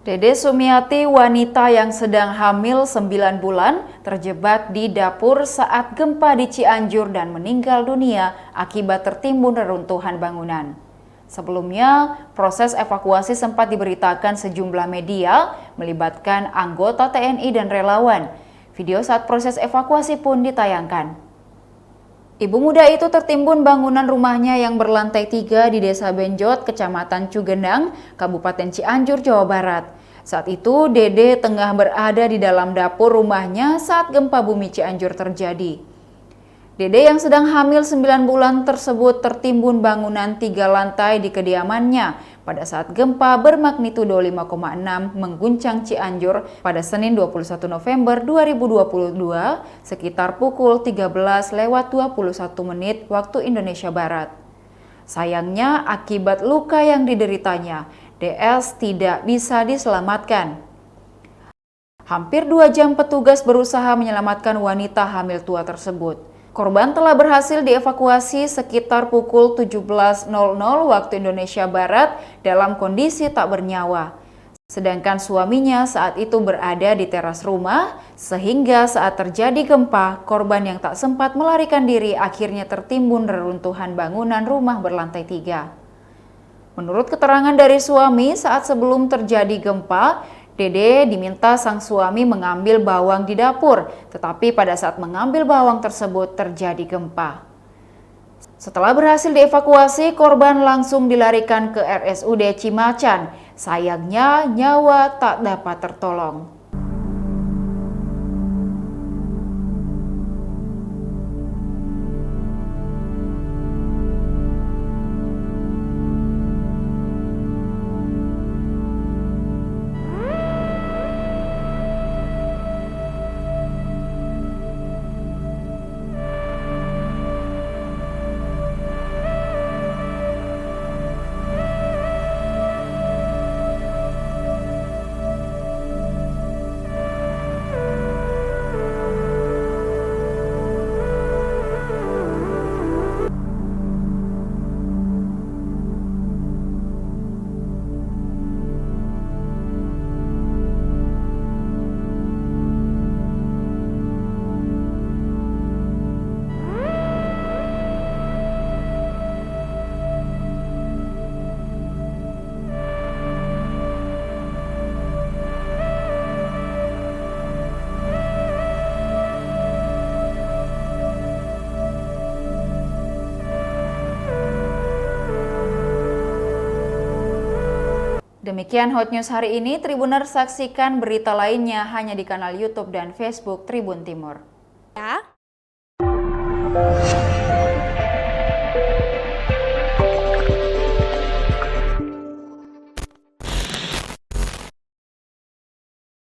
Dede Sumiati, wanita yang sedang hamil 9 bulan, terjebak di dapur saat gempa di Cianjur dan meninggal dunia akibat tertimbun reruntuhan bangunan. Sebelumnya, proses evakuasi sempat diberitakan sejumlah media, melibatkan anggota TNI dan relawan. Video saat proses evakuasi pun ditayangkan. Ibu muda itu tertimbun bangunan rumahnya yang berlantai 3 di Desa Benjot, Kecamatan Cugenang, Kabupaten Cianjur, Jawa Barat. Saat itu, Dede tengah berada di dalam dapur rumahnya saat gempa bumi Cianjur terjadi. Dede yang sedang hamil 9 bulan tersebut tertimbun bangunan 3 lantai di kediamannya pada saat gempa bermagnitudo 5,6 mengguncang Cianjur pada Senin 21 November 2022 sekitar pukul 13:21 waktu Indonesia Barat. Sayangnya akibat luka yang dideritanya, DS tidak bisa diselamatkan. Hampir 2 jam petugas berusaha menyelamatkan wanita hamil tua tersebut. Korban telah berhasil dievakuasi sekitar pukul 17.00 waktu Indonesia Barat dalam kondisi tak bernyawa. Sedangkan suaminya saat itu berada di teras rumah, sehingga saat terjadi gempa, korban yang tak sempat melarikan diri akhirnya tertimbun reruntuhan bangunan rumah berlantai 3. Menurut keterangan dari suami, saat sebelum terjadi gempa, Dede diminta sang suami mengambil bawang di dapur, tetapi pada saat mengambil bawang tersebut terjadi gempa. Setelah berhasil dievakuasi, korban langsung dilarikan ke RSUD Cimacan. Sayangnya nyawa tak dapat tertolong. Demikian Hot News hari ini. Tribuners, saksikan berita lainnya hanya di kanal YouTube dan Facebook Tribun Timur. Ya.